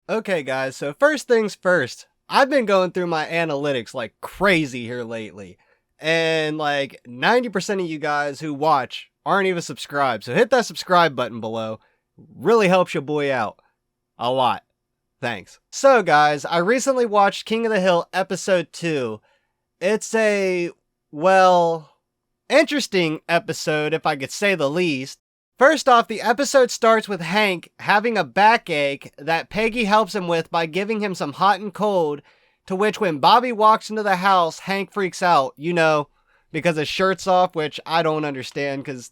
Okay, guys, so first things first, I've been going through my analytics like crazy here lately. And like 90% of you guys who watch aren't even subscribed. So hit that subscribe button below. Really helps your boy out. A lot. Thanks. So, guys, I recently watched King of the Hill episode 2. It's a, well, interesting episode, if I could say the least. First off, the episode starts with Hank having a backache that Peggy helps him with by giving him some hot and cold, to which when Bobby walks into the house, Hank freaks out, because his shirt's off, which I don't understand, because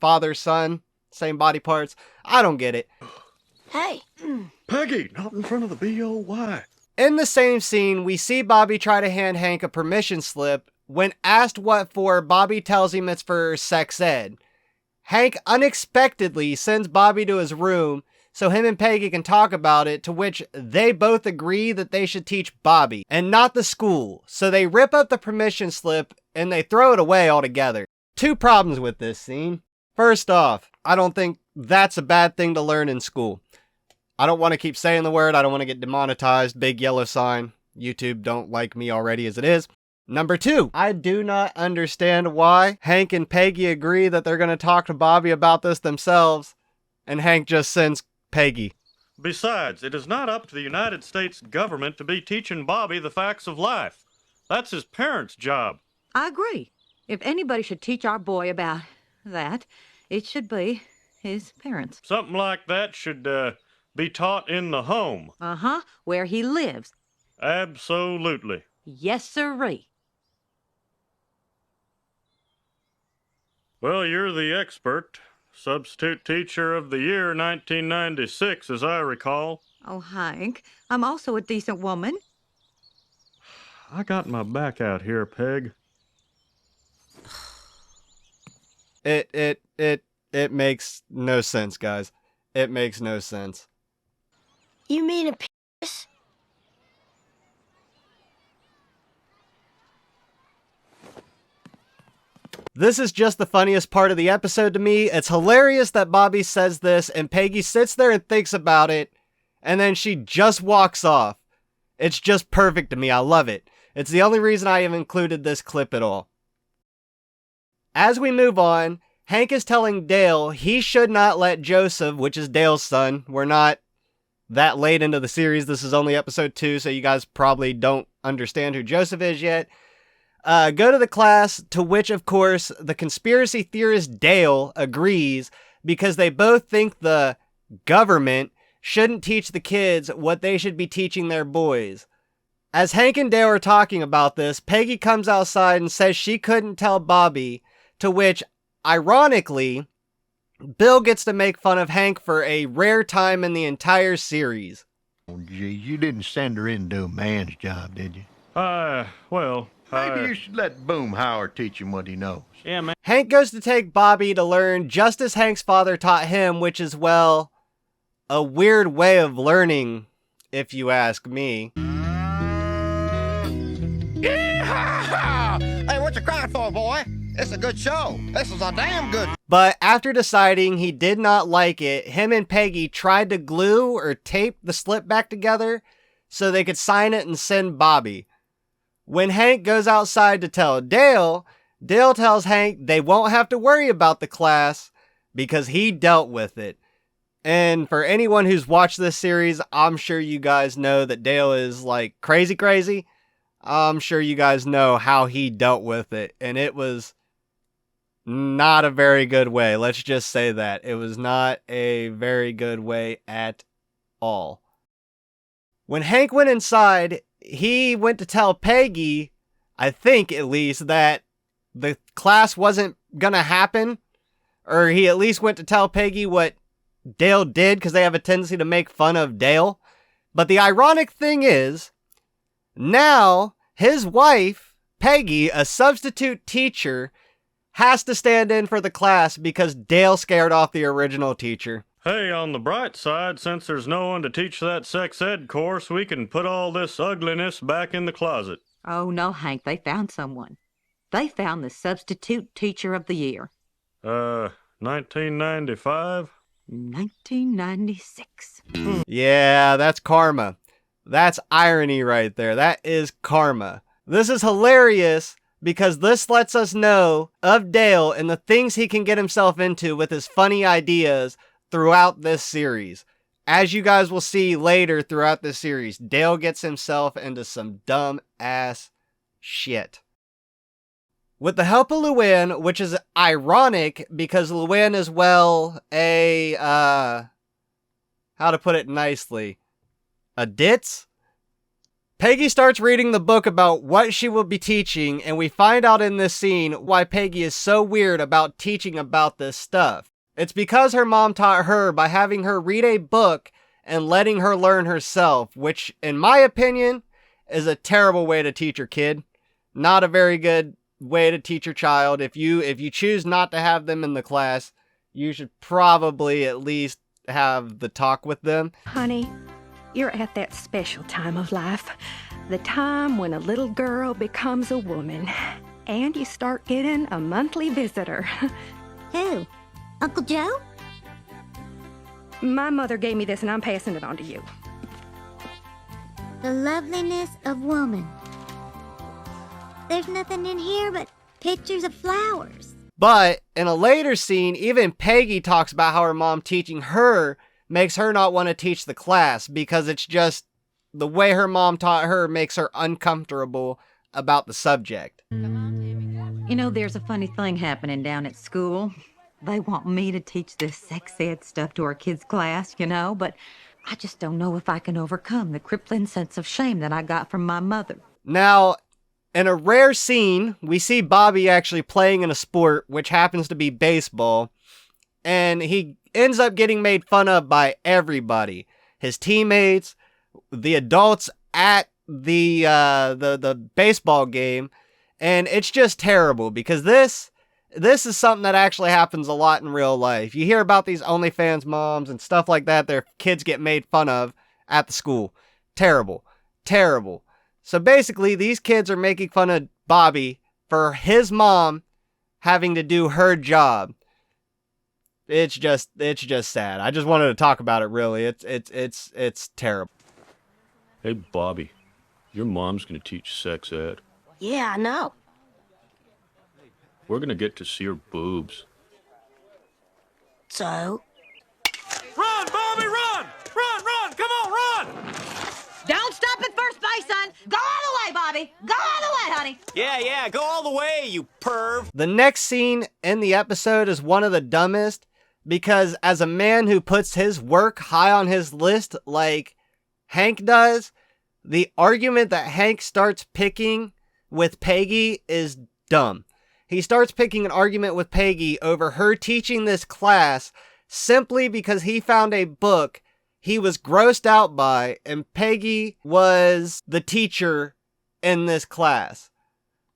father, son, same body parts. I don't get it. Hey. Peggy, not in front of the B.O.Y. In the same scene, we see Bobby try to hand Hank a permission slip. When asked what for, Bobby tells him it's for sex ed. Hank unexpectedly sends Bobby to his room so him and Peggy can talk about it, to which they both agree that they should teach Bobby and not the school. So they rip up the permission slip and they throw it away altogether. Two problems with this scene. First off, I don't think that's a bad thing to learn in school. I don't want to keep saying the word. I don't want to get demonetized. Big yellow sign. YouTube don't like me already as it is. Number two, I do not understand why Hank and Peggy agree that they're going to talk to Bobby about this themselves, and Hank just sends Peggy. Besides, it is not up to the United States government to be teaching Bobby the facts of life. That's his parents' job. I agree. If anybody should teach our boy about that, it should be his parents. Something like that should be taught in the home. Uh-huh, where he lives. Absolutely. Yes, sirree. Well, you're the expert. Substitute Teacher of the Year 1996, as I recall. Oh, Hank, I'm also a decent woman. I got my back out here, Peg. It makes no sense, guys. It makes no sense. You mean a penis? This is just the funniest part of the episode to me. It's hilarious that Bobby says this and Peggy sits there and thinks about it, and then she just walks off. It's just perfect to me. I love it. It's the only reason I have included this clip at all. As we move on, Hank is telling Dale he should not let Joseph, which is Dale's son, we're not that late into the series, this is only episode 2, so you guys probably don't understand who Joseph is yet, go to the class, to which, of course, the conspiracy theorist Dale agrees because they both think the government shouldn't teach the kids what they should be teaching their boys. As Hank and Dale are talking about this, Peggy comes outside and says she couldn't tell Bobby, to which, ironically, Bill gets to make fun of Hank for a rare time in the entire series. Oh, gee, you didn't send her in to do a man's job, did you? Maybe you should let Boomhauer teach him what he knows. Yeah, man. Hank goes to take Bobby to learn just as Hank's father taught him, which is, well, a weird way of learning, if you ask me. Yeah! Hey, what you crying for, boy? It's a good show. This is a damn good... But after deciding he did not like it, him and Peggy tried to glue or tape the slip back together so they could sign it and send Bobby. When Hank goes outside to tell Dale, Dale tells Hank they won't have to worry about the class because he dealt with it. And for anyone who's watched this series, I'm sure you guys know that Dale is like crazy. I'm sure you guys know how he dealt with it. And it was not a very good way. Let's just say that. It was not a very good way at all. When Hank went inside, he went to tell Peggy, I think at least, that the class wasn't gonna happen. Or he at least went to tell Peggy what Dale did, because they have a tendency to make fun of Dale. But the ironic thing is, now his wife, Peggy, a substitute teacher, has to stand in for the class because Dale scared off the original teacher. Hey, on the bright side, since there's no one to teach that sex ed course, we can put all this ugliness back in the closet. Oh, no, Hank, they found someone. They found the substitute teacher of the year. 1995? 1996. Yeah, that's karma. That's irony right there. That is karma. This is hilarious because this lets us know of Dale and the things he can get himself into with his funny ideas throughout this series. As you guys will see later throughout this series, Dale gets himself into some dumb ass shit. With the help of Luann, which is ironic because Luann is, well, how to put it nicely, a ditz? Peggy starts reading the book about what she will be teaching, and we find out in this scene why Peggy is so weird about teaching about this stuff. It's because her mom taught her by having her read a book and letting her learn herself, which, in my opinion, is a terrible way to teach your kid. Not a very good way to teach your child. If you choose not to have them in the class, you should probably at least have the talk with them. Honey, you're at that special time of life. The time when a little girl becomes a woman. And you start getting a monthly visitor. Who? Uncle Joe? My mother gave me this and I'm passing it on to you. The loveliness of woman. There's nothing in here but pictures of flowers. But in a later scene, even Peggy talks about how her mom teaching her makes her not want to teach the class because it's just the way her mom taught her makes her uncomfortable about the subject. You know, there's a funny thing happening down at school. They want me to teach this sex ed stuff to our kids' class, you know, but I just don't know if I can overcome the crippling sense of shame that I got from my mother. Now, in a rare scene, we see Bobby actually playing in a sport, which happens to be baseball, and he ends up getting made fun of by everybody. His teammates, the adults at the baseball game, and it's just terrible because this is something that actually happens a lot in real life. You hear about these OnlyFans moms and stuff like that, their kids get made fun of at the school. Terrible. Terrible. So basically, these kids are making fun of Bobby for his mom having to do her job. It's just sad. I just wanted to talk about it, really. It's terrible. Hey, Bobby, your mom's gonna teach sex ed. Yeah, I know. We're gonna get to see her boobs. So? Run, Bobby, run! Run, run! Come on, run! Don't stop at first base, son. Go all the way, Bobby. Go all the way, honey. Yeah, go all the way, you perv. The next scene in the episode is one of the dumbest because as a man who puts his work high on his list like Hank does, the argument that Hank starts picking with Peggy is dumb. He starts picking an argument with Peggy over her teaching this class simply because he found a book he was grossed out by, and Peggy was the teacher in this class.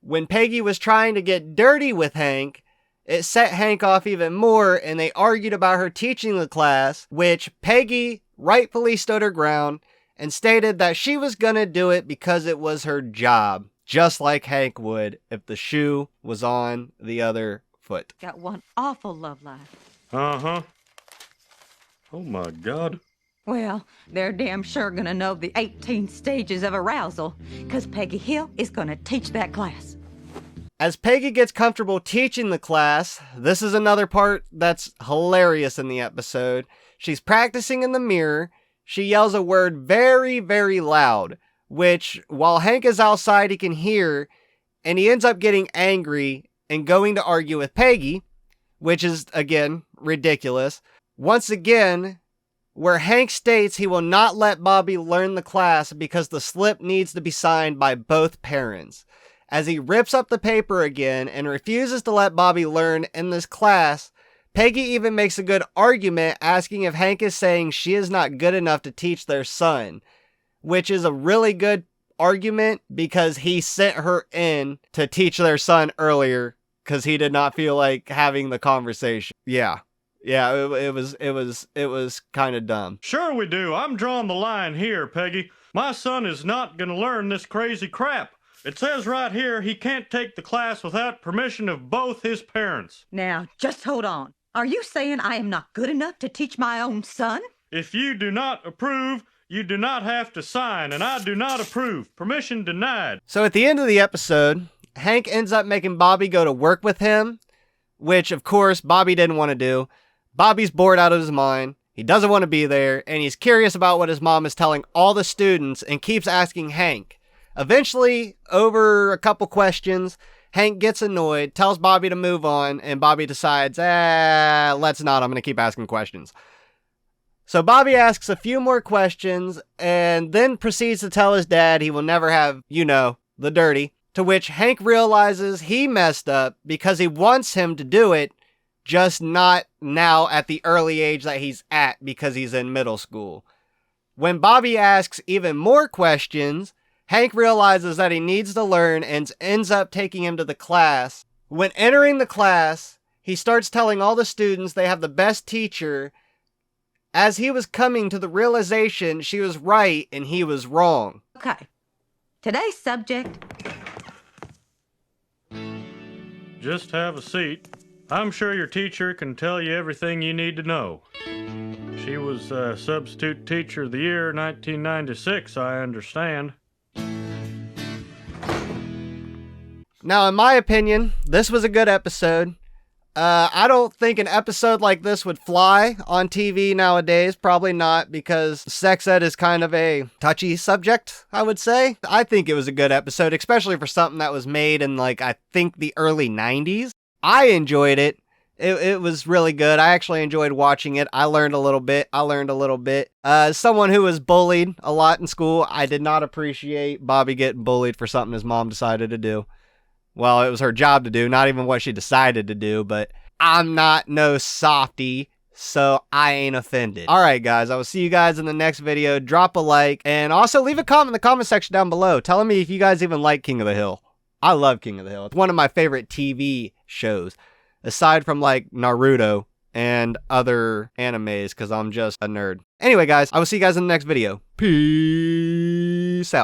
When Peggy was trying to get dirty with Hank, it set Hank off even more, and they argued about her teaching the class, which Peggy rightfully stood her ground and stated that she was gonna do it because it was her job, just like Hank would if the shoe was on the other foot. Got one awful love life. Uh-huh. Oh, my God. Well, they're damn sure gonna know the 18 stages of arousal, because Peggy Hill is gonna teach that class. As Peggy gets comfortable teaching the class, this is another part that's hilarious in the episode. She's practicing in the mirror. She yells a word very, very loud, which, while Hank is outside, he can hear, and he ends up getting angry and going to argue with Peggy, which is, again, ridiculous. Once again, where Hank states he will not let Bobby learn the class because the slip needs to be signed by both parents. As he rips up the paper again and refuses to let Bobby learn in this class, Peggy even makes a good argument asking if Hank is saying she is not good enough to teach their son, which is a really good argument because he sent her in to teach their son earlier because he did not feel like having the conversation. Yeah, it was kind of dumb. Sure we do. I'm drawing the line here, Peggy. My son is not gonna learn this crazy crap. It says right here he can't take the class without permission of both his parents. Now, just hold on. Are you saying I am not good enough to teach my own son? If you do not approve, you do not have to sign, and I do not approve. Permission denied. So at the end of the episode, Hank ends up making Bobby go to work with him, which, of course, Bobby didn't want to do. Bobby's bored out of his mind. He doesn't want to be there, and he's curious about what his mom is telling all the students and keeps asking Hank. Eventually, over a couple questions, Hank gets annoyed, tells Bobby to move on, and Bobby decides, let's not. I'm going to keep asking questions. So Bobby asks a few more questions and then proceeds to tell his dad he will never have, the dirty. To which Hank realizes he messed up because he wants him to do it, just not now at the early age that he's at because he's in middle school. When Bobby asks even more questions, Hank realizes that he needs to learn and ends up taking him to the class. When entering the class, he starts telling all the students they have the best teacher, as he was coming to the realization she was right and he was wrong. Okay. Today's subject. Just have a seat. I'm sure your teacher can tell you everything you need to know. She was substitute teacher of the year 1996, I understand. Now, in my opinion, this was a good episode. I don't think an episode like this would fly on TV nowadays. Probably not, because sex ed is kind of a touchy subject, I would say. I think it was a good episode, especially for something that was made in, I think the early 90s. I enjoyed it. It was really good. I actually enjoyed watching it. I learned a little bit. As someone who was bullied a lot in school, I did not appreciate Bobby getting bullied for something his mom decided to do. Well, it was her job to do, not even what she decided to do, but I'm not no softy, so I ain't offended. All right, guys, I will see you guys in the next video. Drop a like, and also leave a comment in the comment section down below, telling me if you guys even like King of the Hill. I love King of the Hill. It's one of my favorite TV shows, aside from Naruto and other animes, because I'm just a nerd. Anyway, guys, I will see you guys in the next video. Peace out.